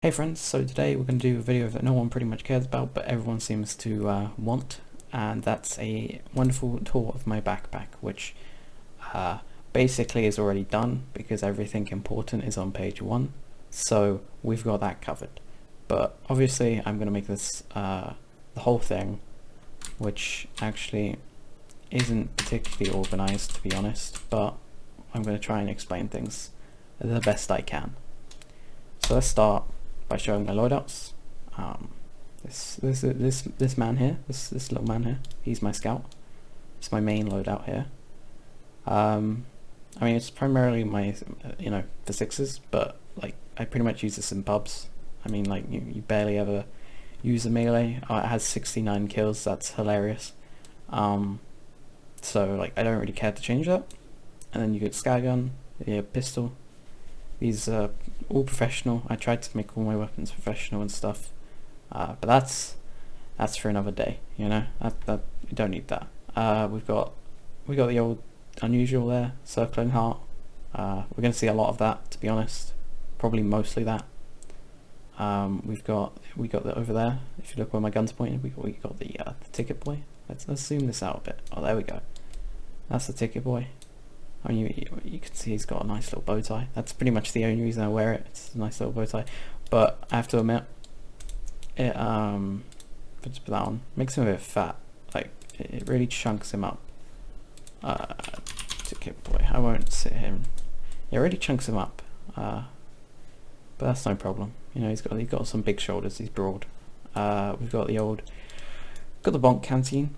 Hey friends, so today we're going to do a video that no one pretty much cares about, but everyone seems to want, and that's a wonderful tour of my backpack, which basically is already done because everything important is on page 1, so we've got that covered. But obviously I'm going to make this the whole thing, which actually isn't particularly organized, to be honest, but I'm going to try and explain things the best I can. So let's start by showing my loadouts. This man here, this little man here, he's my scout. It's my main loadout here. I mean, it's primarily my for sixes, but like I pretty much use this in pubs. I mean, like you barely ever use a melee. It has 69 kills. That's hilarious. So like I don't really care to change that. And then you get scattergun, yeah, pistol. These are all professional. I tried to make all my weapons professional and stuff, but that's for another day. You know, that you don't need that. We got the old unusual there, circling heart. We're going to see a lot of that, to be honest. Probably mostly that. We got that over there. If you look where my gun's pointing, we got the ticket boy. Let's zoom this out a bit. Oh, there we go. That's the ticket boy. I mean, you can see he's got a nice little bow tie. That's pretty much the only reason I wear it. It's a nice little bow tie. But I have to admit, it let's put that on. Makes him a bit fat. Like it really chunks him up. Ticket boy. I won't sit him. It really chunks him up. But that's no problem. You know, he's got some big shoulders. He's broad. We've got the bonk canteen.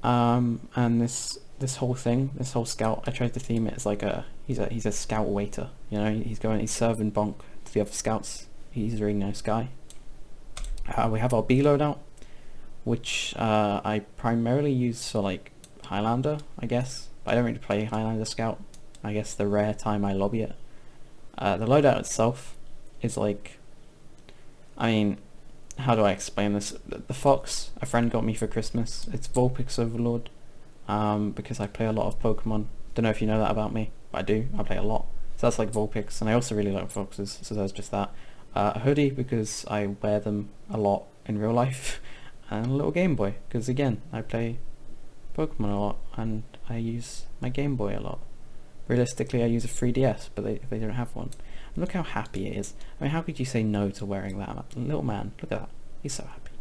And this whole thing, this whole scout, I tried to theme it as like he's a scout waiter. You know, he's serving bonk to the other scouts. He's a really nice guy. We have our B loadout, which I primarily use for like Highlander, I guess. But I don't really play Highlander scout. I guess the rare time I lobby it. The loadout itself is like, I mean, how do I explain this? The fox a friend got me for Christmas. It's Vulpix Overlord. Because I play a lot of Pokemon. Don't know if you know that about me, but I do. I play a lot. So that's like Vulpix, and I also really like foxes, so that's just that. A hoodie, because I wear them a lot in real life, and a little Game Boy, because again, I play Pokemon a lot, and I use my Game Boy a lot. Realistically, I use a 3DS, but they don't have one. And look how happy it is. I mean, how could you say no to wearing that? Little man, look at that. He's so happy.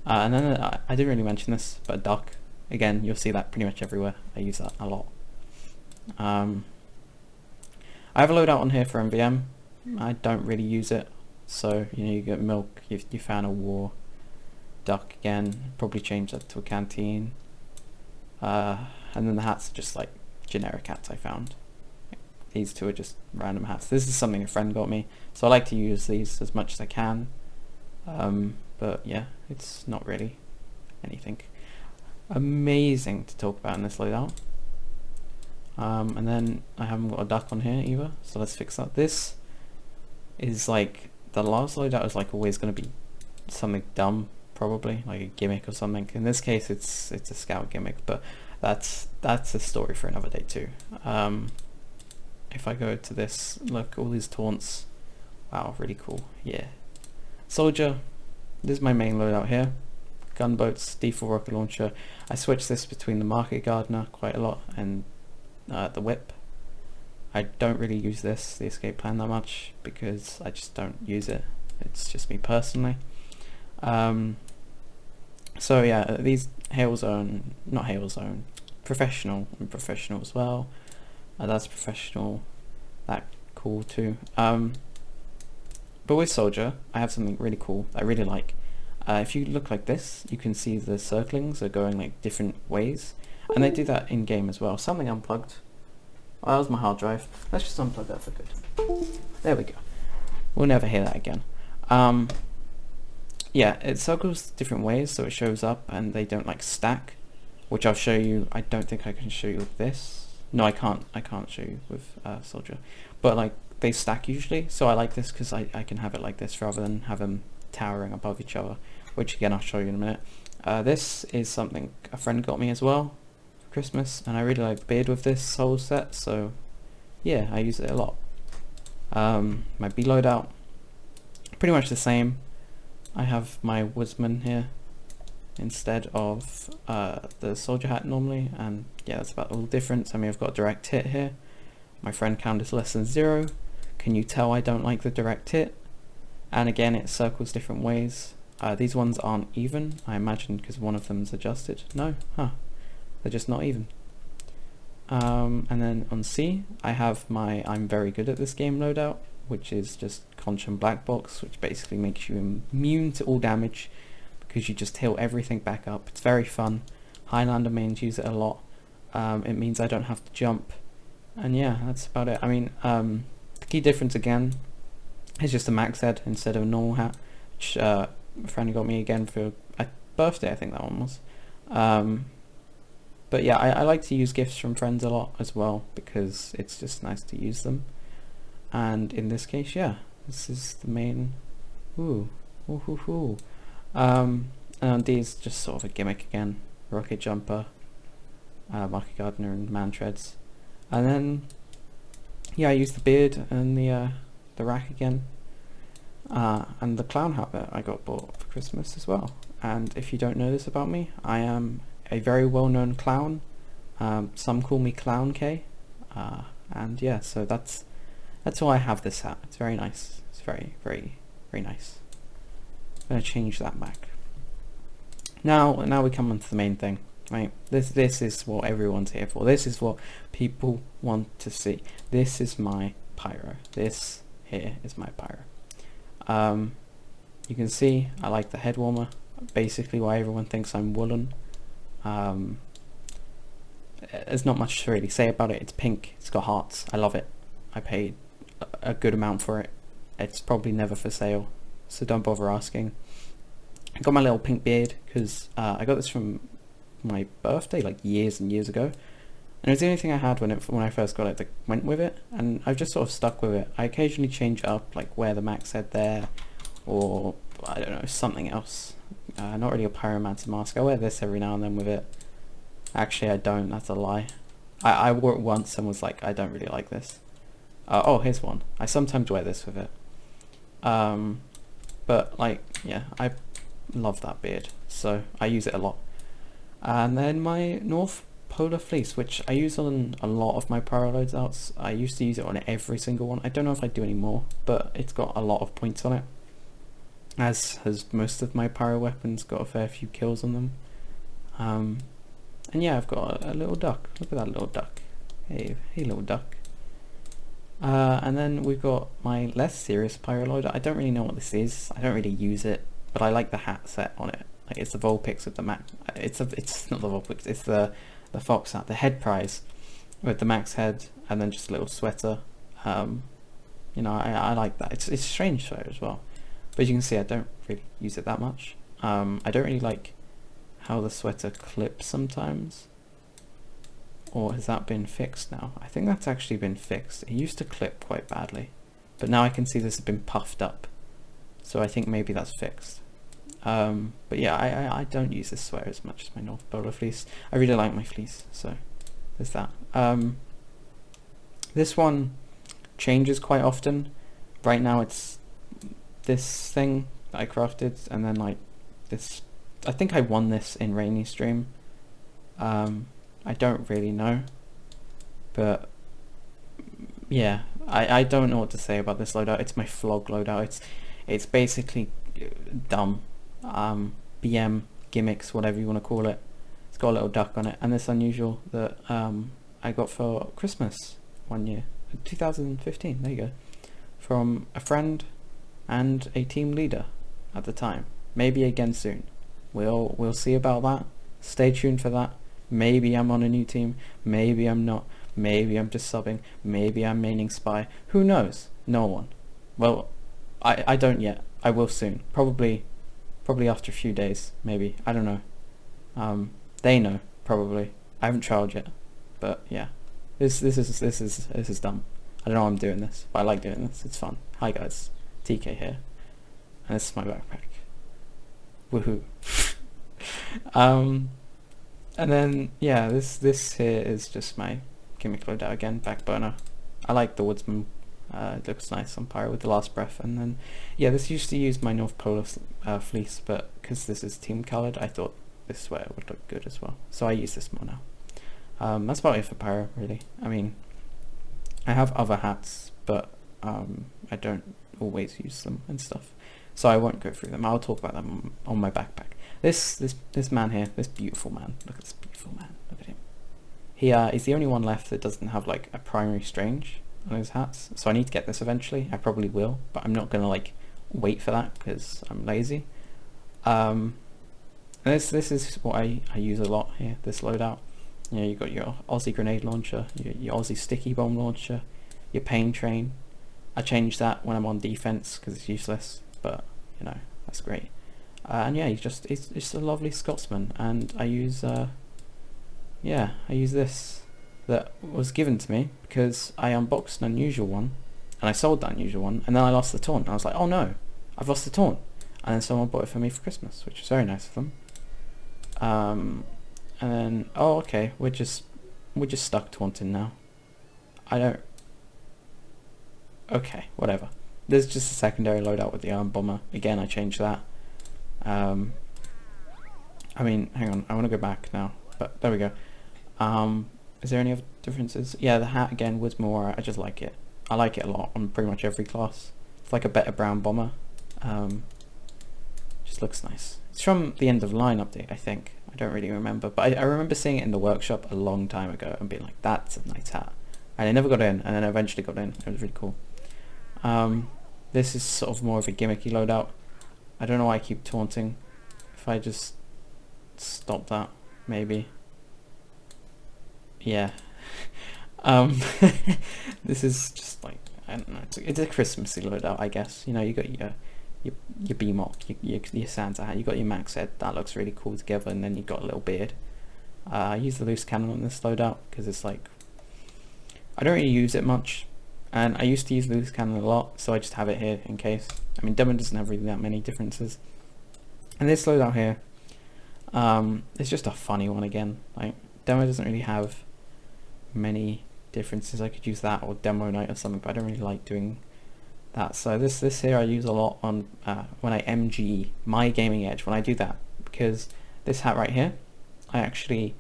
And then I didn't really mention this, but a duck. Again, you'll see that pretty much everywhere. I use that a lot. I have a loadout on here for MVM. I don't really use it. So, you know, you get milk, you found a war. Duck again, probably change that to a canteen. And then the hats are just like generic hats I found. These two are just random hats. This is something a friend got me. So I like to use these as much as I can. But yeah, it's not really anything amazing to talk about in this loadout. And then I haven't got a duck on here either, so let's fix that. This is like, the last loadout is like always going to be something dumb, probably like a gimmick or something. In this case it's a scout gimmick, but that's a story for another day too. If I go to this, look, all these taunts, wow, really cool. Yeah, soldier, this is my main loadout here. Gunboats, D4 rocket launcher. I switch this between the market gardener quite a lot and the whip. I don't really use the escape plan that much because I just don't use it. It's just me personally. So yeah, these professional and professional as well. That's professional, that cool too. But with soldier, I have something really cool I really like. If you look like this, you can see the circlings are going like different ways, and they do that in game as well. Something unplugged. Oh, that was my hard drive. Let's just unplug that for good. There we go. We'll never hear that again. Yeah, it circles different ways, so it shows up, and they don't like stack, which I'll show you. I don't think I can show you with this. No, I can't show you with soldier, but like they stack usually. So I like this because I can have it like this rather than have them towering above each other, which again I'll show you in a minute. This is something a friend got me as well for Christmas, and I really like the beard with this whole set, so yeah, I use it a lot. My B loadout, pretty much the same. I have my woodsman here instead of the soldier hat normally, and yeah, that's about all the difference. I mean, I've got a direct hit here. My friend count is less than 0. Can you tell I don't like the direct hit? And again, it circles different ways. These ones aren't even, I imagine, because one of them's adjusted. No, huh, they're just not even. And then on C, I have my I'm very good at this game loadout, which is just Conch and Black Box, which basically makes you immune to all damage because you just heal everything back up. It's very fun. Highlander mains use it a lot. It means I don't have to jump. And yeah, that's about it. I mean, the key difference again is just a max head instead of a normal hat, which a friend got me again for a birthday, I think that one was. But yeah, I like to use gifts from friends a lot as well because it's just nice to use them. And in this case, yeah, this is the main. Ooh, ooh, ooh, ooh. And these just sort of a gimmick again. Rocket Jumper, Market Gardener, and Man Treads. And then, yeah, I use the beard and the rack again. And the clown hat that I got bought for Christmas as well. And if you don't know this about me, I am a very well-known clown. Some call me Clown K. And yeah, so that's why I have this hat. It's very nice. It's very, very, very nice. I'm gonna change that back. Now we come on to the main thing, right? This is what everyone's here for. This is what people want to see. This is my Pyro. This here is my Pyro. You can see I like the head warmer. Basically why everyone thinks I'm woolen. There's not much to really say about it. It's pink, it's got hearts, I love it. I paid a good amount for it. It's probably never for sale, so don't bother asking. I got my little pink beard because I got this from my birthday like years and years ago, and it was the only thing I had when I first got it that went with it, and I've just sort of stuck with it. I occasionally change it up, like wear the max head there, or I don't know, something else. Not really a pyromancer mask. I wear this every now and then with it. Actually, I don't. That's a lie. I wore it once and was like, I don't really like this. Oh, here's one. I sometimes wear this with it. But like, yeah, I love that beard, so I use it a lot. And then my North Polar Fleece, which I use on a lot of my Pyro loadouts. I used to use it on every single one. I don't know if I do anymore, but it's got a lot of points on it. As has most of my Pyro weapons, got a fair few kills on them. And yeah, I've got a little duck. Look at that little duck. Hey little duck. And then we've got my less serious Pyro loader. I don't really know what this is. I don't really use it, but I like the hat set on it. Like it's the Vulpix with the max. It's not the Vulpix. It's the Fox hat, the head prize, with the max head, and then just a little sweater. You know, I like that. It's a strange sweater as well. But as you can see, I don't really use it that much. I don't really like how the sweater clips sometimes. Or has that been fixed now? I think that's actually been fixed. It used to clip quite badly, but now I can see this has been puffed up. So I think maybe that's fixed. But yeah, I don't use this sweater as much as my North Polar Fleece. I really like my fleece, so there's that. This one changes quite often. Right now it's this thing that I crafted, and then like this, I think I won this in Rainy Stream. I don't really know, but yeah, I don't know what to say about this loadout. It's my flog loadout. It's basically dumb. BM gimmicks, whatever you want to call it. It's got a little duck on it, and this unusual that I got for Christmas one year, 2015. There you go, from a friend and a team leader at the time. Maybe again soon. We'll see about that. Stay tuned for that. Maybe I'm on a new team, maybe I'm not, maybe I'm just subbing, maybe I'm maining Spy. Who knows? No one. Well, I don't yet. I will soon. Probably after a few days, maybe. I don't know. They know, probably. I haven't trialed yet. But yeah. This is dumb. I don't know why I'm doing this, but I like doing this. It's fun. Hi guys. TeaKay here. And this is my backpack. Woohoo. And then yeah, this here is just my gimmick loadout again, back burner. I like the woodsman It looks nice on Pyro with the last breath. And then, yeah, this used to use my North Polar fleece, but because this is team colored, I thought this sweater would look good as well. So I use this more now. That's about it for Pyro, really. I mean, I have other hats, but I don't always use them and stuff. So I won't go through them. I'll talk about them on my backpack. This man here, this beautiful man. Look at this beautiful man. Look at him. He is the only one left that doesn't have like a primary strange on his hats. So I need to get this eventually. I probably will, but I'm not gonna like wait for that because I'm lazy. This is what I use a lot here. This loadout. You know, you got your Aussie grenade launcher, your Aussie sticky bomb launcher, your pain train. I change that when I'm on defense because it's useless, but you know that's great. And yeah, he's just a lovely Scotsman, and I use yeah, I use this that was given to me because I unboxed an unusual one and I sold that unusual one, and then I lost the taunt. And I was like, oh no, I've lost the taunt. And then someone bought it for me for Christmas, which was very nice of them. And then, oh okay, we're just stuck taunting now. I don't. Okay, whatever. There's just a secondary loadout with the arm bomber. Again, I changed that. I mean, hang on, I want to go back now, but there we go. Is there any other differences? Yeah, the hat again was more, I just like it. I like it a lot on pretty much every class. It's like a better brown bomber. Just looks nice. It's from the end of line update, I think. I don't really remember, but I remember seeing it in the workshop a long time ago and being like, that's a nice hat. And I never got in, and then I eventually got in. It was really cool. This is sort of more of a gimmicky loadout. I don't know why I keep taunting. If I just stop that, maybe. Yeah. This is just like, I don't know, it's a Christmassy loadout, I guess. You know, you got your BMOC, your Santa hat, you got your max head, that looks really cool together, and then you got a little beard. I use the loose cannon on this loadout because it's like, I don't really use it much, and I used to use loose cannon a lot, so I just have it here in case. I mean, Demo doesn't have really that many differences. And this loadout here, it's just a funny one again. Like, Demo doesn't really have many differences. I could use that or Demo Night or something, but I don't really like doing that. So this here I use a lot on when I MG my gaming edge, when I do that, because this hat right here I actually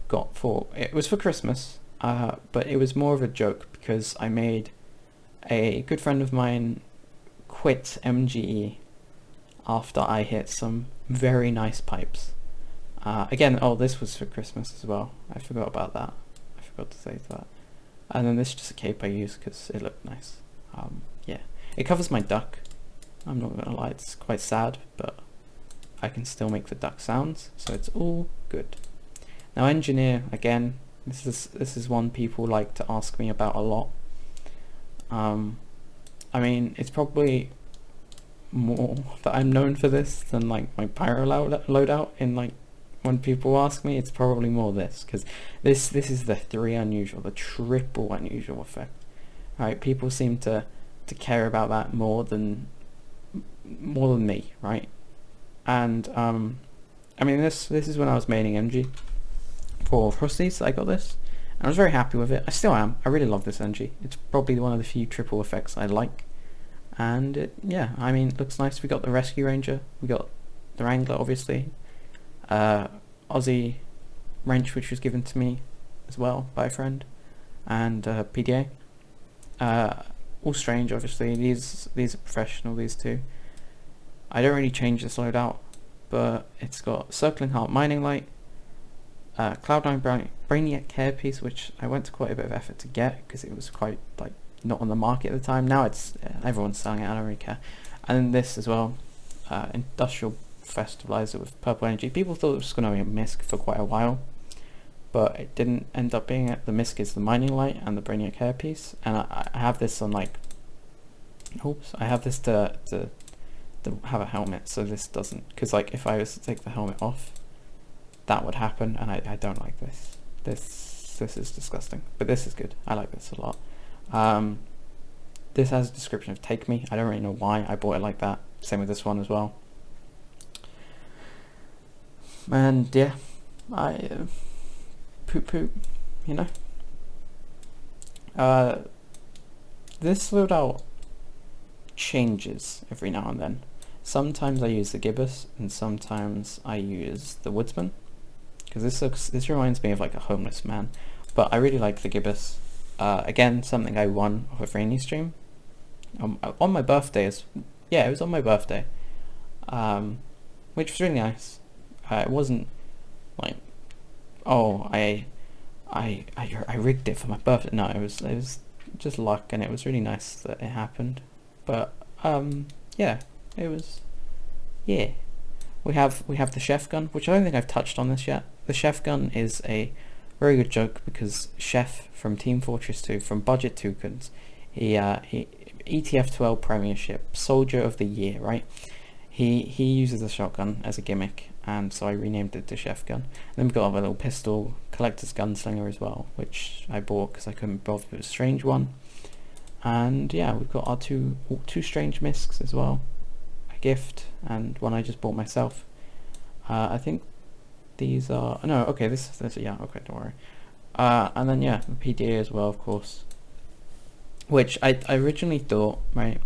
got it was for Christmas, but it was more of a joke because I made a good friend of mine quit MGE after I hit some very nice pipes. Again, oh, this was for Christmas as well. I forgot about that. I forgot to say that. And then this is just a cape I use because it looked nice. Yeah, it covers my duck. I'm not gonna lie, it's quite sad, but I can still make the duck sounds, so it's all good. Now, engineer, again, this is one people like to ask me about a lot. I mean, it's probably more that I'm known for this than like my Pyro loadout. In like, when people ask me, it's probably more this, because this is the the triple unusual effect. Right, people seem to care about that more than me, right? And I mean, this is when I was maining Engie for Frosties. I got this, and I was very happy with it. I still am. I really love this Engie. It's probably one of the few triple effects I like. And yeah, I mean, it looks nice. We got the Rescue Ranger, we got the Wrangler, obviously, Aussie wrench, which was given to me as well by a friend, and PDA. All strange, obviously. These are professional, these two. I don't really change this loadout, but it's got Circling Heart Mining Light, Cloud9 Brainiac hairpiece, which I went to quite a bit of effort to get because it was quite like not on the market at the time. Now it's everyone's selling it, I don't really care. And then this as well, Industrial Festivalzer with Purple Energy. People thought it was going to be a misc for quite a while, but it didn't end up being it. The misc is the Mining Light and the Brainiac hairpiece, and I have this on like, oops, I have this to have a helmet, so this doesn't, because like if I was to take the helmet off, that would happen, and I don't like this. This is disgusting, but this is good. I like this a lot. This has a description of "Take Me." I don't really know why I bought it like that. Same with this one as well. And yeah, I poop, you know. this loadout changes every now and then. Sometimes I use the gibbous and sometimes I use the woodsman, because this reminds me of like a homeless man, but I really like the gibbous. Again, something I won off a Rainy stream on my birthday. It was on my birthday, which was really nice. It wasn't like, oh, I rigged it for my birthday. No, it was just luck, and it was really nice that it happened. But yeah, it was, yeah. We have the chef gun, which I don't think I've touched on this yet. The chef gun is a very good joke because Chef from Team Fortress 2, from Budget Toucans, he ETF2 Premiership Soldier of the Year, right? He uses a shotgun as a gimmick, and so I renamed it to Chef Gun. And then we've got a little pistol collector's gunslinger as well, which I bought because I couldn't bother with a strange one. And yeah, we've got our two strange misks as well, a gift and one I just bought myself. I think these are, no, okay, this yeah, okay, don't worry. And then yeah, the PDA as well, of course, which I originally thought, right,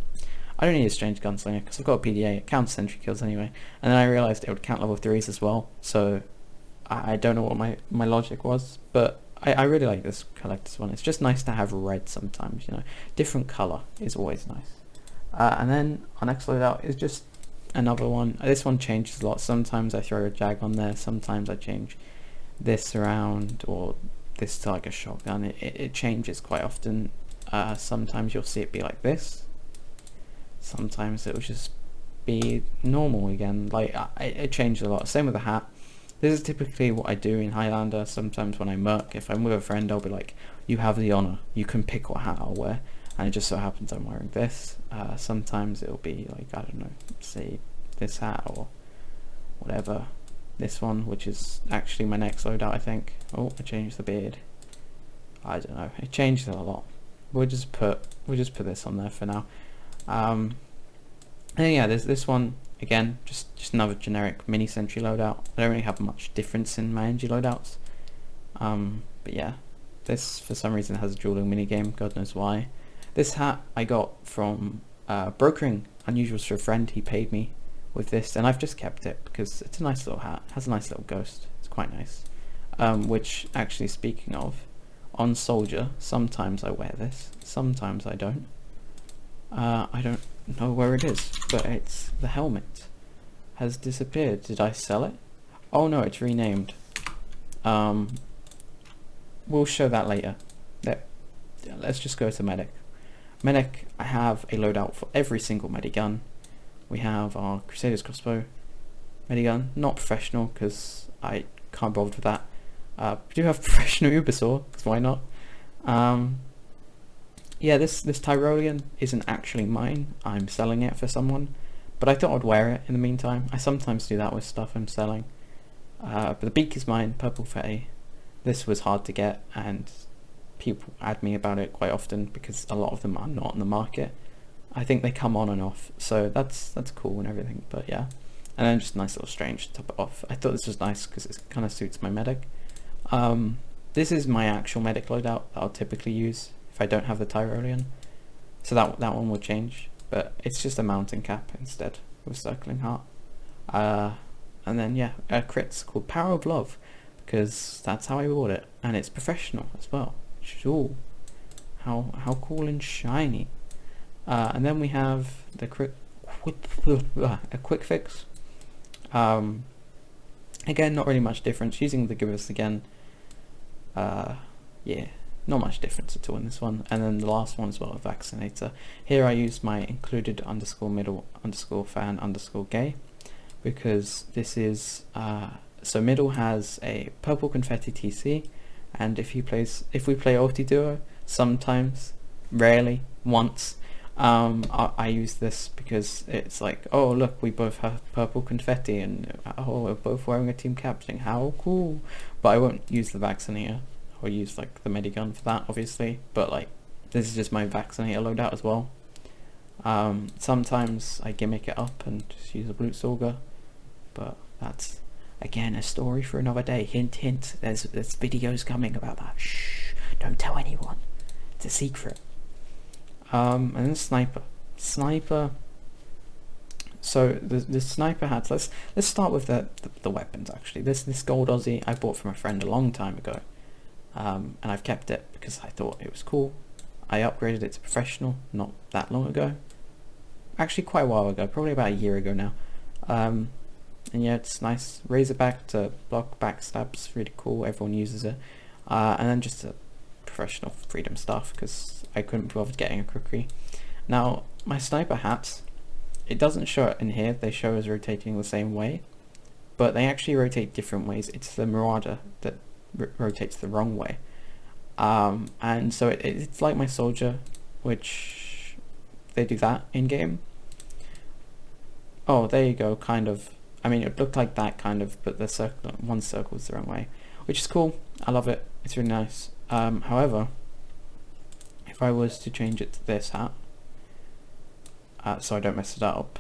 I don't need a strange gunslinger because I've got a PDA, it counts sentry kills anyway, and then I realised it would count level 3s as well, so I don't know what my logic was, but I really like this collector's one. It's just nice to have red sometimes, you know, different colour is always nice. And then our next loadout is just another one. This one changes a lot. Sometimes I throw a jag on there, sometimes I change this around, or this to like a shotgun. It changes quite often. Sometimes you'll see it be like this, sometimes it will just be normal again. Like it changes a lot. Same with the hat. This is typically what I do in Highlander. Sometimes when I merc, if I'm with a friend, I'll be like, you have the honour, you can pick what hat I'll wear, and it just so happens I'm wearing this. Sometimes it'll be like, I don't know, say this hat or whatever. This one, which is actually my next loadout, I think. Oh, I changed the beard. I don't know, it changed a lot. We'll just put this on there for now. And yeah, there's this one again, just another generic mini sentry loadout. I don't really have much difference in my Engie loadouts. But yeah, this for some reason has a dueling mini game. God knows why. This hat I got from brokering Unusuals for a friend. He paid me with this, and I've just kept it because it's a nice little hat. It has a nice little ghost. It's quite nice. Which actually, speaking of, on Soldier, sometimes I wear this, sometimes I don't. I don't know where it is, but it's the helmet has disappeared. Did I sell it? Oh no, it's renamed. We'll show that later. Let's just go to medic. Medic, I have a loadout for every single medigun. We have our Crusader's crossbow medigun, not professional because I can't bother with that. We do have professional Ubersaw, because why not? Yeah, this Tyrolean isn't actually mine. I'm selling it for someone, but I thought I'd wear it in the meantime. I sometimes do that with stuff I'm selling. But the beak is mine, purple fetty. This was hard to get, and people add me about it quite often because a lot of them are not on the market. I think they come on and off, so that's cool and everything. But yeah, and then just a nice little strange to top it off. I thought this was nice because it kind of suits my medic. This is my actual medic loadout that I'll typically use if I don't have the Tyrolean, so that one will change, but it's just a mountain cap instead with circling heart. And then yeah, a crit's called Power of Love because that's how I bought it, and it's professional as well, which is all how cool and shiny. And then we have the a quick fix. Again, not really much difference, using the gibbous again. Yeah, not much difference at all in this one. And then the last one as well, a vaccinator. Here I use my included _middle _fan _gay because this is so middle has a purple confetti TC, and if we play ulti duo, sometimes, rarely, once, I use this because it's like, oh look, we both have purple confetti, and oh, we're both wearing a team captain, how cool. But I won't use the vaccinator. I'll use like the medigun for that, obviously, but like this is just my vaccinator loadout as well. Sometimes I gimmick it up and just use a Blute Sorger, but that's again a story for another day. Hint hint, there's videos coming about that. Shh, don't tell anyone, it's a secret. And then sniper. So the sniper hats. Let's start with the weapons. Actually, this gold Aussie I bought from a friend a long time ago, and I've kept it because I thought it was cool. I upgraded it to professional not that long ago, actually quite a while ago, probably about a year ago now. And yeah, it's nice. Razorback to block backstabs, really cool. Everyone uses it. And then just a professional freedom stuff because I couldn't be bothered getting a cookery. Now my sniper hats, it doesn't show it in here. They show as rotating the same way, but they actually rotate different ways. It's the Marauder that rotates the wrong way. And so it's like my soldier, which they do that in game. Oh, there you go, kind of. I mean, it looked like that kind of, but the circle, one circle is the wrong way, which is cool. I love it. It's really nice. However, if I was to change it to this hat, so I don't mess it up,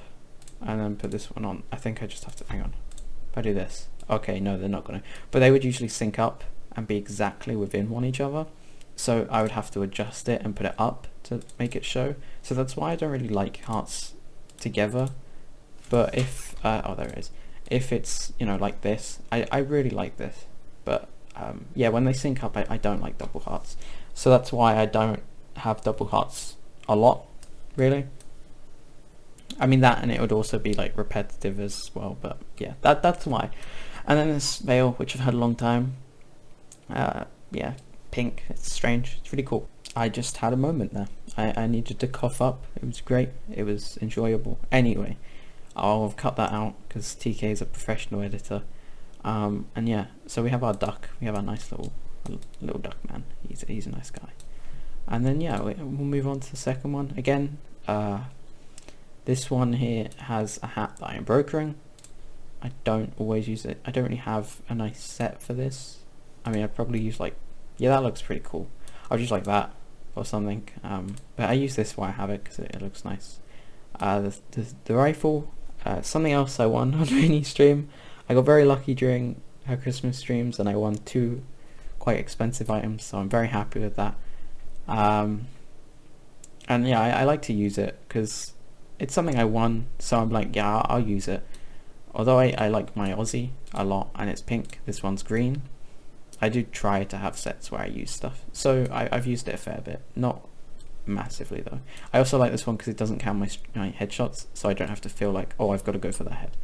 and then put this one on, I think I just have to, hang on. If I do this, okay, no, they're not gonna, but they would usually sync up and be exactly within one each other. So I would have to adjust it and put it up to make it show. So that's why I don't really like hearts together. But if, oh, there it is. If it's, you know, like this, I really like this. But yeah, when they sync up, I don't like double hearts. So that's why I don't have double hearts a lot, really. I mean that, and it would also be like repetitive as well, but yeah, that's why. And then this veil, which I've had a long time. Yeah, pink, it's strange, it's really cool. I just had a moment there. I needed to cough up. It was great, it was enjoyable. Anyway, I'll cut that out because TeaKay is a professional editor. And yeah, so we have our duck, we have our nice little duck man. He's a nice guy. And then yeah, we'll move on to the second one. Again, this one here has a hat that I am brokering. I don't always use it. I don't really have a nice set for this. I mean, I'd probably use like, yeah, that looks pretty cool. I'll use like that or something. But I use this while I have it because it looks nice. The rifle, something else I won on Rainy stream. I got very lucky during her Christmas streams and I won 2 quite expensive items, so I'm very happy with that. And yeah, I like to use it because it's something I won, so I'm like, yeah, I'll use it. Although I like my Aussie a lot and it's pink, this one's green. I do try to have sets where I use stuff, so I've used it a fair bit, not massively though. I also like this one because it doesn't count my headshots, so I don't have to feel like, oh, I've got to go for the head.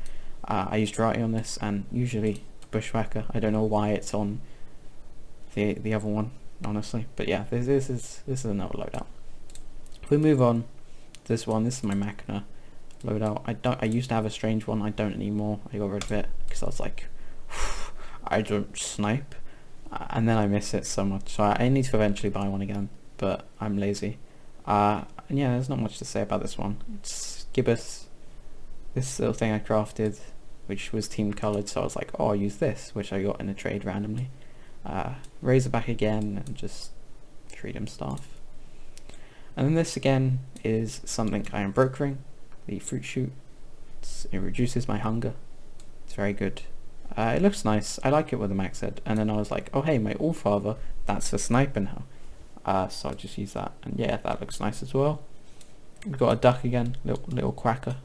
I used Karate on this, and usually Bushwhacker. I don't know why it's on the other one, honestly, but yeah, this is another loadout. If we move on to this one, this is my Machina loadout. I used to have a strange one. I don't anymore. I got rid of it because I was like, I don't snipe. And then I miss it so much, so I need to eventually buy one again, but I'm lazy. And yeah, there's not much to say about this one. It's gibbous. This little thing I crafted, which was team coloured, so I was like, oh, I'll use this, which I got in a trade randomly. Razorback again, and just freedom staff. And then this again is something I am brokering, the fruit shoot. It reduces my hunger. It's very good. It looks nice. I like it with the max head. And then I was like, oh hey, my Allfather, that's for sniper now. So I'll just use that. And yeah, that looks nice as well. We've got a duck again, little cracker.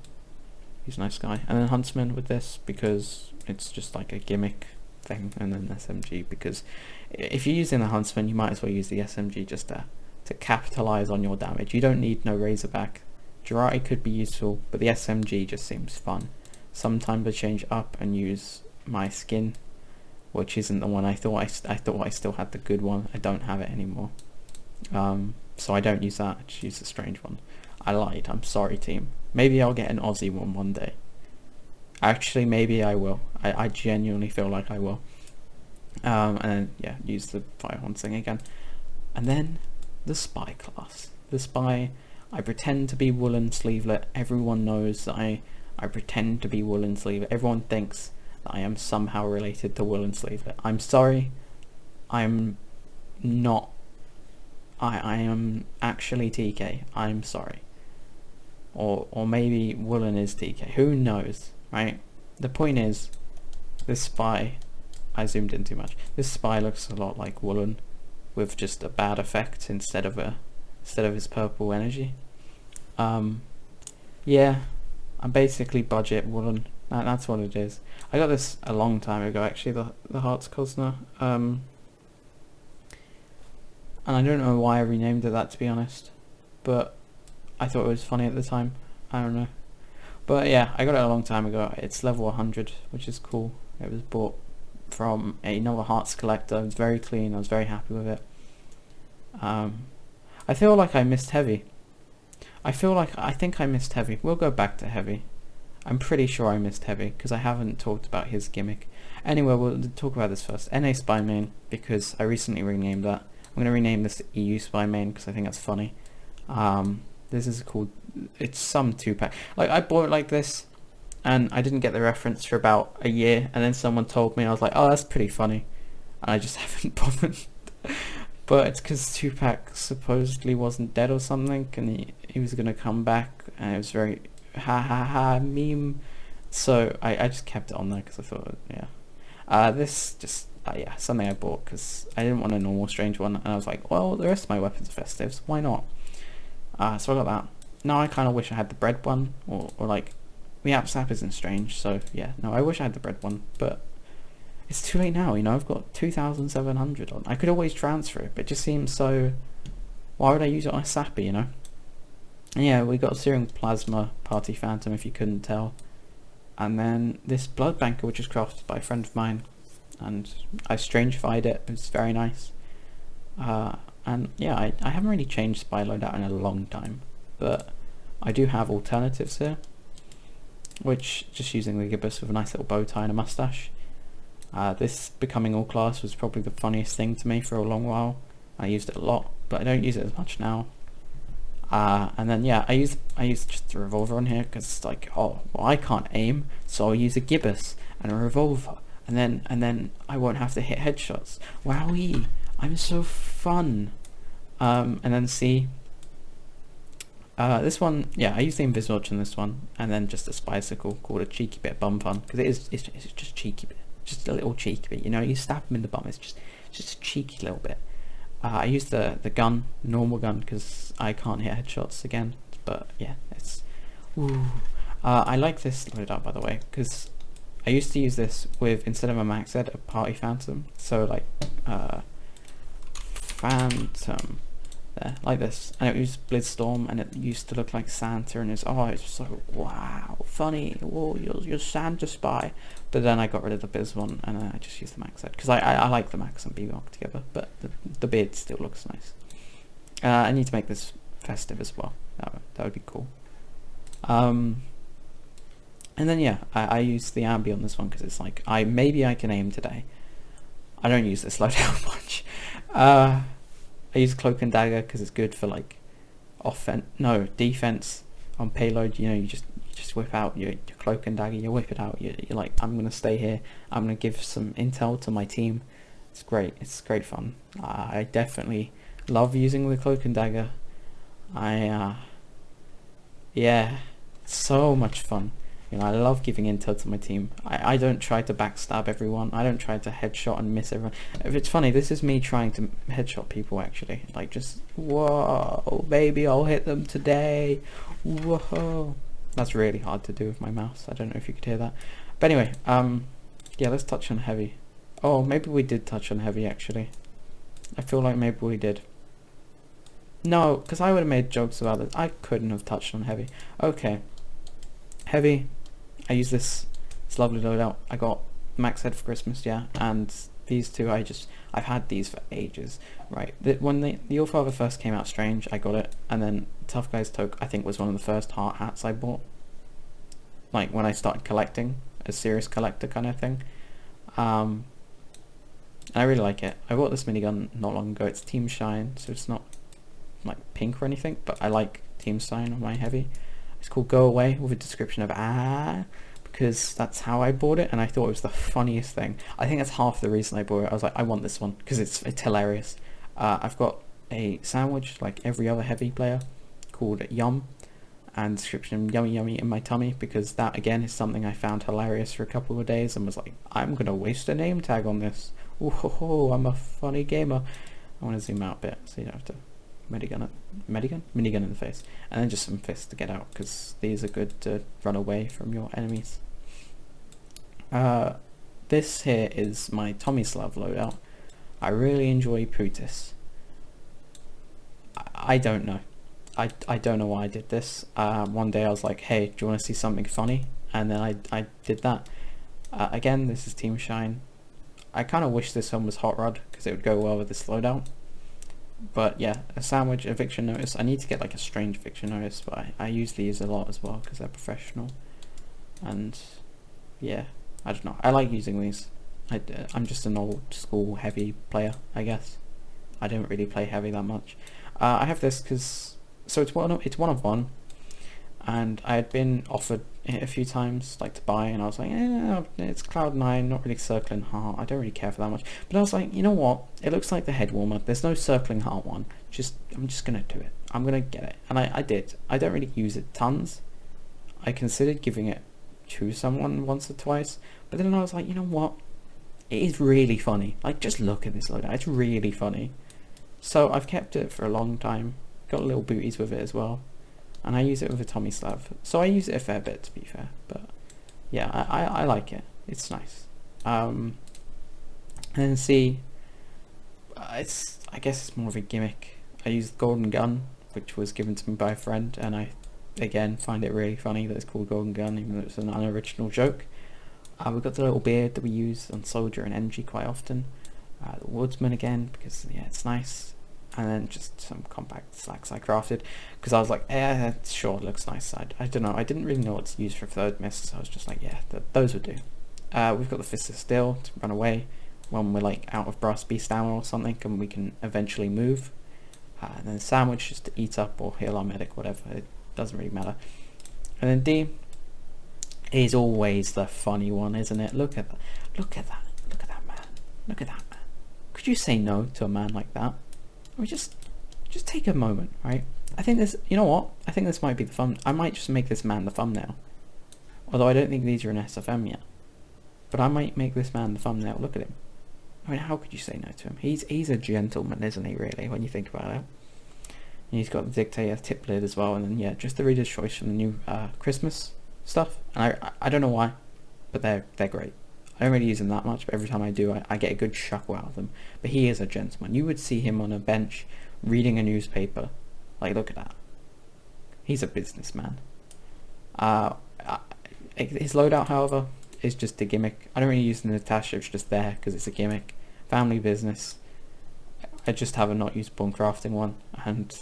He's a nice guy. And then Huntsman with this because it's just like a gimmick thing. And then SMG because if you're using the Huntsman, you might as well use the SMG just to capitalize on your damage. You don't need no Razorback. Girardi could be useful, but the SMG just seems fun. Sometimes I change up and use my skin, which isn't the one I thought. I thought I still had the good one. I don't have it anymore, so I don't use that. I just use the strange one. I lied, I'm sorry team. Maybe I'll get an Aussie one day. Actually, maybe I will. I genuinely feel like I will. And then yeah, use the fire thing again. And then the spy class. The spy, I pretend to be woolen sleevelet. Everyone knows that I pretend to be woolen sleevelet. Everyone thinks that I am somehow related to woolen sleevelet. I'm sorry, I'm not. I am actually TeaKay. I'm sorry. Or maybe woolen is TeaKay. Who knows, right? The point is, this spy, I zoomed in too much. This spy looks a lot like woolen, with just a bad effect instead of a instead of his purple Engie. Yeah, I'm basically budget woolen. That's what it is. I got this a long time ago, actually, the Hearts Cosner. And I don't know why I renamed it that, to be honest, but I thought it was funny at the time. I don't know. But yeah, I got it a long time ago. It's level 100, which is cool. It was bought from another Hearts collector. It's very clean. I was very happy with it. I feel like I missed Heavy. I think I missed Heavy. We'll go back to Heavy. I'm pretty sure I missed Heavy because I haven't talked about his gimmick. Anyway, we'll talk about this first. NA Spy Main, because I recently renamed that. I'm going to rename this EU Spy Main because I think that's funny. This is called, it's some 2-pack. Like, I bought it like this and I didn't get the reference for about a year, and then someone told me and I was like, oh, that's pretty funny, and I just haven't bothered. But it's because 2-pack supposedly wasn't dead or something, and he was going to come back, and it was very ha ha ha meme, so I just kept it on there because I thought, yeah. This just, yeah, something I bought because I didn't want a normal strange one, and I was like, well, the rest of my weapons are festives, why not? So I got that. Now I kind of wish I had the bread one, or like, the app sap isn't strange, so yeah, no, I wish I had the bread one, but it's too late now, you know. I've got 2,700 on. I could always transfer it, but it just seems so, why would I use it on a sappy, you know? And yeah, we got a Searing Plasma Party Phantom, if you couldn't tell, and then this Blood Banker, which was crafted by a friend of mine, and I strangified it. It was very nice. And yeah, I haven't really changed Spy Loadout in a long time, but I do have alternatives here, which, just using the gibbous with a nice little bow tie and a mustache. This becoming all class was probably the funniest thing to me for a long while. I used it a lot, but I don't use it as much now. And then yeah, I use just a revolver on here because it's like, oh, well, I can't aim, so I'll use a gibbous and a revolver, and then I won't have to hit headshots. Wowee, I'm so fun. And then see, this one, yeah, I use the Inviswatch in this one, and then just a Spicicle called a cheeky bit of bum fun, because it's just cheeky bit, just a little cheeky bit, you know. You stab him in the bum, it's just a cheeky little bit. I use the gun, normal gun, because I can't hit headshots again, but yeah, it's, ooh. I like this loadout, by the way, because I used to use this with, instead of a max ed, a Party Phantom, so like, Phantom, there, like this, and it was Blitzstorm, and it used to look like Santa, and it's, oh, it's so, wow, funny, whoa, you're Santa Spy. But then I got rid of the Biz one, and I just used the max ed, because I like the max and BWOC together, but the beard still looks nice. I need to make this festive as well, that would be cool. And then yeah, I use the Ambi on this one, because it's like, maybe I can aim today. I don't use this loadout much. I use Cloak and Dagger because it's good for like defense on payload. You know, you just whip out your Cloak and Dagger, you whip it out, you're like, I'm gonna stay here, I'm gonna give some intel to my team. It's great, it's great fun. I definitely love using the Cloak and Dagger. Yeah, so much fun. You know, I love giving intel to my team. I don't try to backstab everyone. I don't try to headshot and miss everyone. If it's funny, this is me trying to headshot people, actually. Like, just, whoa, baby, I'll hit them today. Whoa. That's really hard to do with my mouse. I don't know if you could hear that. But anyway, yeah, let's touch on heavy. Oh, maybe we did touch on heavy, actually. I feel like maybe we did. No, because I would have made jokes about it. I couldn't have touched on heavy. Okay. Heavy. I use this lovely loadout. I got max head for Christmas, yeah, and these two I've had these for ages, right? When the Allfather first came out strange, I got it, and then Tough Guy's Toque, I think, was one of the first heart hats I bought, like when I started collecting, a serious collector kind of thing. I really like it. I bought this minigun not long ago. It's Team Shine, so it's not like pink or anything, but I like Team Shine on my heavy. It's called Go Away, with a description of because that's how I bought it, and I thought it was the funniest thing. I think that's half the reason I bought it. I was like, I want this one because it's hilarious. I've got a sandwich like every other heavy player called Yum, and description yummy yummy in my tummy, because that again is something I found hilarious for a couple of days and was like, I'm gonna waste a name tag on this. Ooh, ho, ho, I'm a funny gamer. I want to zoom out a bit so you don't have to minigun in the face, and then just some fists to get out, because these are good to run away from your enemies. This here is my Tomislav loadout. I really enjoy Putis. I don't know. I don't know why I did this. One day I was like, hey, do you want to see something funny? And then I did that. Again, this is Team Shine. I kind of wish this one was Hot Rod, because it would go well with this loadout. But yeah, a sandwich, eviction notice. I need to get like a strange eviction notice, but I use these a lot as well because they're professional. And yeah, I don't know. I like using these. I'm just an old school heavy player, I guess. I don't really play heavy that much. I have this because it's one of one, and I had been offered it a few times, like to buy, and I was like, it's Cloud9, not really circling heart. I don't really care for that much. But I was like, you know what? It looks like the head warmer. There's no circling heart one. I'm just gonna do it. I'm gonna get it, and I did. I don't really use it tons. I considered giving it to someone once or twice, but then I was like, you know what? It is really funny. Like, just look at this loadout. It's really funny. So I've kept it for a long time. Got little booties with it as well. And I use it with a Tomislav. So I use it a fair bit, to be fair. But yeah, I like it. It's nice. And then C, I guess it's more of a gimmick. I used Golden Gun, which was given to me by a friend, and I again find it really funny that it's called Golden Gun, even though it's an unoriginal joke. We've got the little beard that we use on Soldier and Engie quite often. The Woodsman again, because yeah, it's nice. And then just some compact slacks I crafted, because I was like, sure, it looks nice. I don't know, I didn't really know what to use for third mist, so I was just like, yeah, those would do. We've got the Fist of Steel to run away when we're like out of Brass Beast ammo or something, and we can eventually move. And then Sandwich just to eat up or heal our medic, whatever, it doesn't really matter. And then D is always the funny one, isn't it? Look at that, look at that, look at that man, look at that man. Could you say no to a man like that? I mean, just take a moment, right? I think this, you know what? I think this might be the fun. I might just make this man the thumbnail. Although I don't think these are an SFM yet. But I might make this man the thumbnail. Look at him. I mean, how could you say no to him? He's a gentleman, isn't he, really, when you think about it? And he's got the Dictator tip lid as well. And then, yeah, just the Reader's Choice from the new Christmas stuff. And I don't know why, but they're great. I don't really use them that much, but every time I do, I get a good chuckle out of them. But he is a gentleman. You would see him on a bench reading a newspaper. Like, look at that. He's a businessman. His loadout, however, is just a gimmick. I don't really use the Natasha, it's just there because it's a gimmick. Family business. I just have a not usable and crafting one, and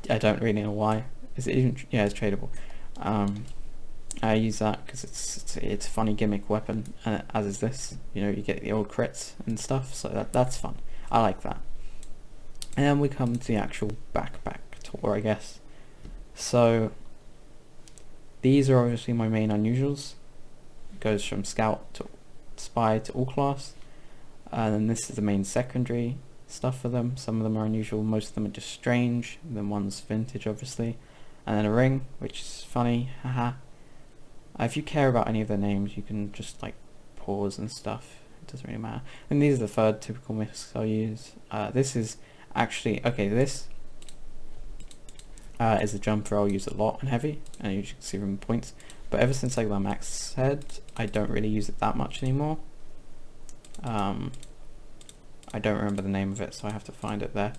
I don't really know why. Is it even? Yeah, it's tradable. I use that because it's a funny gimmick weapon, as is this. You know, you get the old crits and stuff, so that's fun. I like that. And then we come to the actual backpack tour, I guess. So these are obviously my main unusuals. It goes from Scout to Spy to All Class, and then this is the main secondary stuff for them. Some of them are unusual, most of them are just strange. Then one's vintage, obviously, and then a ring, which is funny, haha. If you care about any of their names, you can just like pause and stuff. It doesn't really matter. And these are the third typical miscs I'll use. This is actually, okay, this is a jumper I'll use a lot in heavy, and you can see from the points. But ever since I got max head, I don't really use it that much anymore. I don't remember the name of it, so I have to find it there.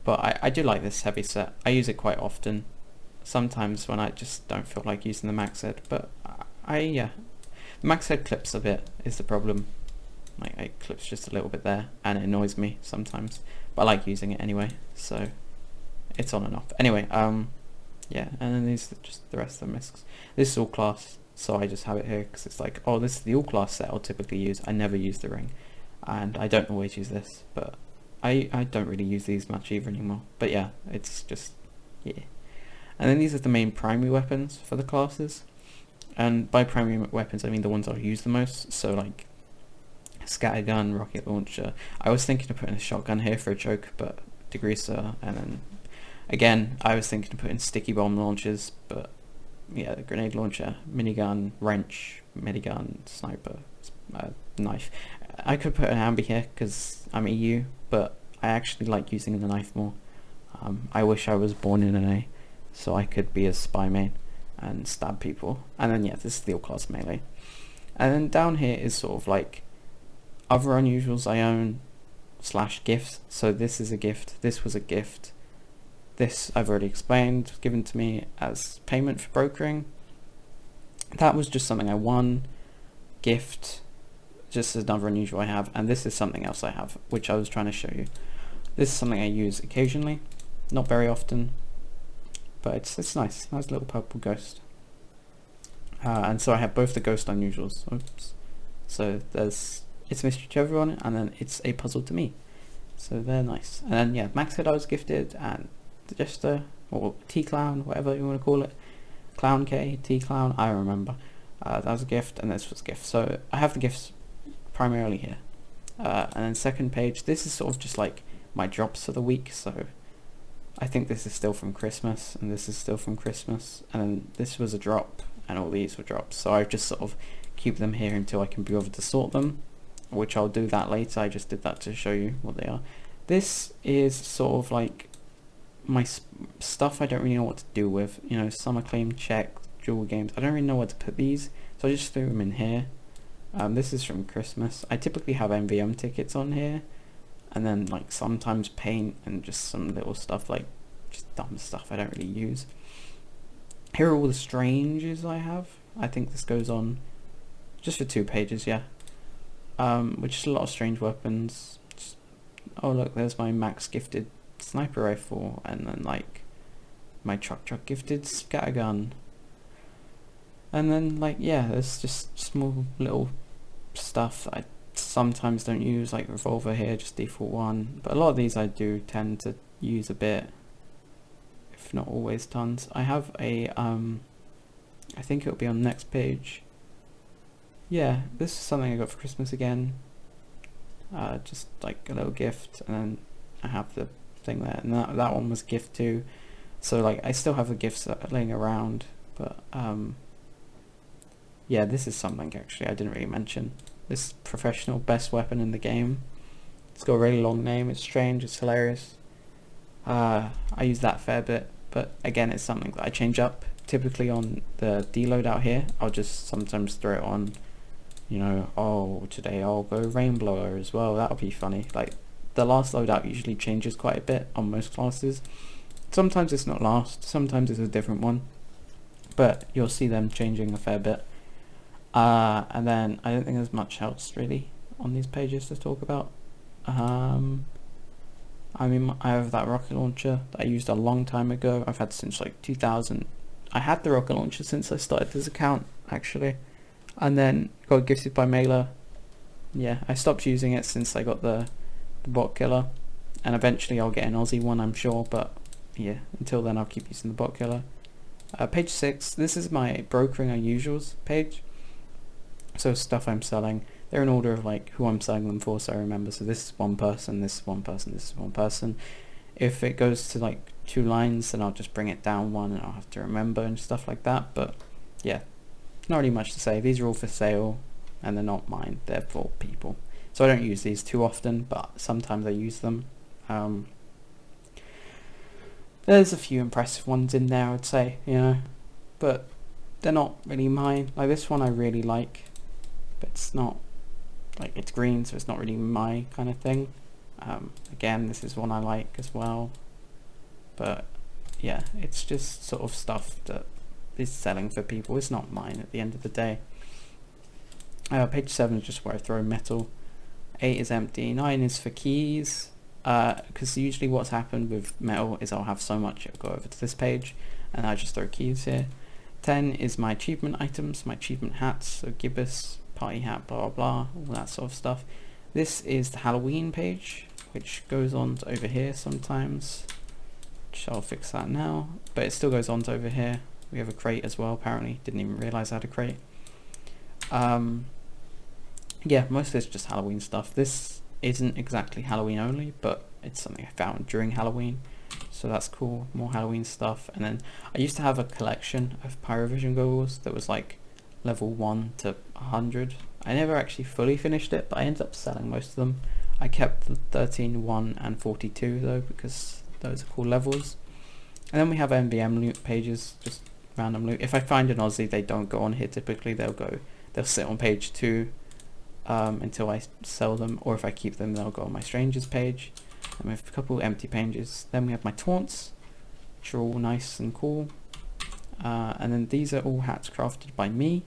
But I do like this heavy set. I use it quite often. Sometimes when I just don't feel like using the max head, but the max head clips a bit is the problem. Like, it clips just a little bit there, and it annoys me sometimes. But I like using it anyway, so it's on and off. Anyway, yeah, and then these are just the rest of the miscs. This is all class, so I just have it here because it's like, oh, this is the all class set I'll typically use. I never use the ring, and I don't always use this, but I don't really use these much either anymore. But yeah, it's just, yeah. And then these are the main primary weapons for the classes. And by primary weapons, I mean the ones I'll use the most. So like scattergun, rocket launcher. I was thinking of putting a shotgun here for a joke, but degreaser. And then again, I was thinking of putting sticky bomb launchers, but yeah, the grenade launcher, minigun, wrench, minigun, sniper, knife. I could put an ambi here because I'm EU, but I actually like using the knife more. I wish I was born in an A, so I could be a spy main and stab people. And then yeah, this is the all-class melee. And then down here is sort of like other unusuals I own / gifts. So this is a gift, this was a gift, this I've already explained, given to me as payment for brokering. That was just something I won. Gift, just another unusual I have. And this is something else I have, which I was trying to show you. This is something I use occasionally, not very often, but it's nice. Nice little purple ghost. And so I have both the ghost unusuals. Oops. So there's It's a Mystery to Everyone, and then It's a Puzzle to Me. So they're nice. And then yeah, Max Head I was gifted, and the Jester, or T-Clown, whatever you want to call it. Clown K, T-Clown, I remember. That was a gift, and this was a gift. So I have the gifts primarily here. And then second page, this is sort of just like my drops for the week. So I think this is still from Christmas, and this is still from Christmas, and then this was a drop, and all these were drops. So I just sort of keep them here until I can be able to sort them, which I'll do that later. I just did that to show you what they are. This is sort of like my stuff I don't really know what to do with. You know, Summer Claim, Check, Jewel Games. I don't really know where to put these, so I just threw them in here. This is from Christmas. I typically have MVM tickets on here, and then like sometimes paint and just some little stuff, like just dumb stuff I don't really use. Here are all the stranges I have. I think this goes on just for 2 pages, yeah. Which is a lot of strange weapons. Oh look, there's my Max gifted sniper rifle, and then like my truck gifted scattergun. And then like yeah, there's just small little stuff that I sometimes don't use, like revolver here, just default 1. But a lot of these I do tend to use a bit, if not always tons. I have a I think it'll be on the next page. Yeah, this is something I got for Christmas again. Just like a little gift, and then I have the thing there, and that one was gift too. So like I still have the gifts laying around, but yeah, this is something actually I didn't really mention. This professional best weapon in the game. It's got a really long name, it's strange, it's hilarious. I use that a fair bit, but again it's something that I change up. Typically on the D loadout here, I'll just sometimes throw it on, you know, oh today I'll go Rainblower as well, that'll be funny. Like the last loadout usually changes quite a bit on most classes. Sometimes it's not last, sometimes it's a different one, but you'll see them changing a fair bit. And then I don't think there's much else really on these pages to talk about. I mean, I have that rocket launcher that I used a long time ago. I've had since like 2000. I had the rocket launcher since I started this account actually, and then got gifted by Mailer. Yeah, I stopped using it since I got the bot killer, and eventually I'll get an Aussie one, I'm sure, but yeah, until then I'll keep using the bot killer. Page 6, this is my brokering unusuals page. So stuff I'm selling, they're in order of like who I'm selling them for, so I remember. So this is one person, this is one person, this is one person. If it goes to like 2 lines, then I'll just bring it down 1, and I'll have to remember and stuff like that. But yeah, not really much to say. These are all for sale, and they're not mine, they're for people. So I don't use these too often, but sometimes I use them. There's a few impressive ones in there, I'd say, you know, but they're not really mine. Like this one I really like, but it's not, like it's green, so it's not really my kind of thing. Again, this is one I like as well, but yeah, it's just sort of stuff that is selling for people. It's not mine at the end of the day. Page 7 is just where I throw metal. 8 is empty. 9 is for keys, because usually what's happened with metal is I'll have so much it'll go over to this page, and I just throw keys here. 10 is my achievement items, my achievement hats, so gibbous, party hat, blah blah blah, all that sort of stuff. This is the Halloween page, which goes on to over here sometimes, which I'll fix that now, but it still goes on to over here. We have a crate as well, apparently, didn't even realise I had a crate. Yeah, most of it's just Halloween stuff. This isn't exactly Halloween only, but it's something I found during Halloween, so that's cool. More Halloween stuff. And then I used to have a collection of Pyrovision goggles that was like level 1 to 100. I never actually fully finished it, but I ended up selling most of them. I kept the 13, 1 and 42 though, because those are called levels. And then we have MVM loot pages, just random loot. If I find an Aussie, they don't go on here typically. They'll sit on page 2 until I sell them, or if I keep them, they'll go on my strangers page. And we have a couple empty pages. Then we have my taunts, which are all nice and cool. And then these are all hats crafted by me.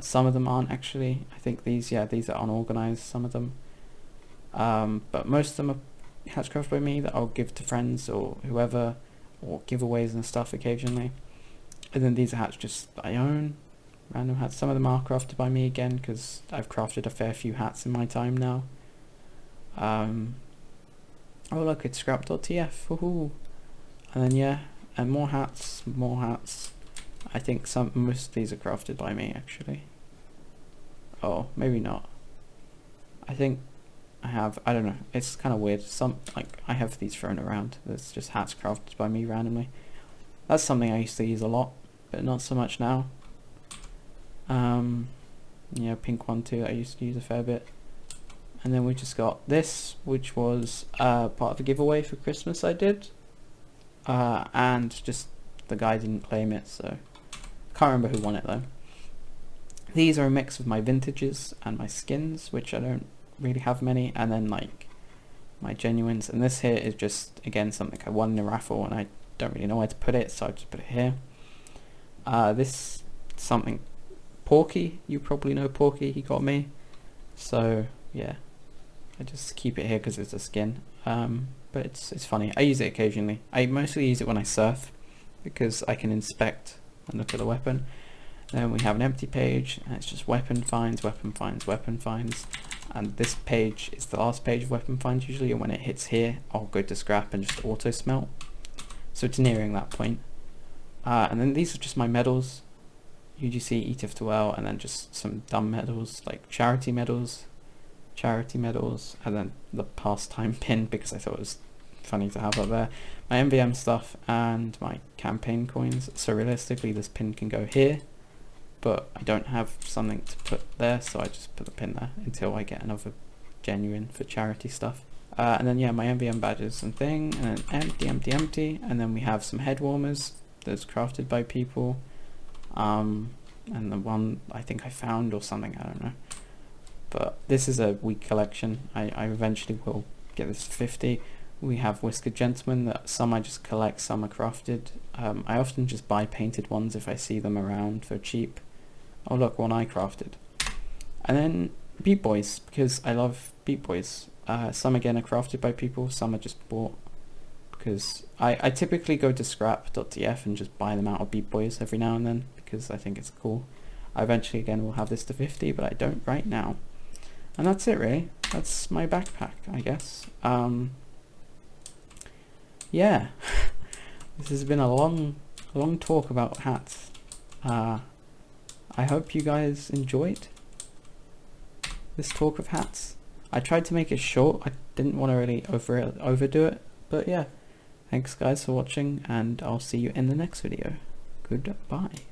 Some of them aren't actually. I think these are unorganized, some of them. But most of them are hats crafted by me that I'll give to friends or whoever, or giveaways and stuff occasionally. And then these are hats just I own, random hats. Some of them are crafted by me again, because I've crafted a fair few hats in my time now. Oh look, it's scrap.tf, woohoo! And then yeah, and more hats. I think most of these are crafted by me actually. Oh, maybe not. I think I have, I don't know, it's kind of weird. I have these thrown around. There's just hats crafted by me randomly. That's something I used to use a lot, but not so much now. Yeah, pink one too, I used to use a fair bit. And then we just got this, which was part of a giveaway for Christmas I did. And just the guy didn't claim it, so can't remember who won it though. These are a mix of my vintages and my skins, which I don't really have many, and then like my genuines. And this here is just, again, something I won in a raffle and I don't really know where to put it, so I just put it here. This something Porky, you probably know Porky, he got me, so yeah, I just keep it here because it's a skin. But it's funny. I use it occasionally. I mostly use it when I surf because I can inspect and look at the weapon. Then we have an empty page, and it's just weapon finds, weapon finds, weapon finds. And this page is the last page of weapon finds usually, and when it hits here, I'll go to scrap and just auto smelt. So it's nearing that point. And then these are just my medals. UGC, TF2, and then just some dumb medals like charity medals, and then the pastime pin because I thought it was funny to have up there. My MVM stuff and my campaign coins. So realistically this pin can go here, but I don't have something to put there, so I just put the pin there until I get another genuine for charity stuff. And then yeah, my MVM badges and thing, and then empty, and then we have some head warmers that's crafted by people. And the one I think I found or something, I don't know. But this is a weak collection. I eventually will get this to 50. We have Whiskered Gentlemen, that some I just collect, some are crafted. I often just buy painted ones if I see them around for cheap. Oh look, one I crafted. And then Beat Boys, because I love Beat Boys. Some again are crafted by people, some are just bought. Because I typically go to scrap.tf and just buy them out of Beat Boys every now and then, because I think it's cool. I eventually again will have this to 50, but I don't right now. And that's it really. That's my backpack, I guess. Yeah. This has been a long talk about hats. I hope you guys enjoyed this talk of hats. I tried to make it short. I didn't want to really overdo it, but yeah. Thanks guys for watching, and I'll see you in the next video. Goodbye.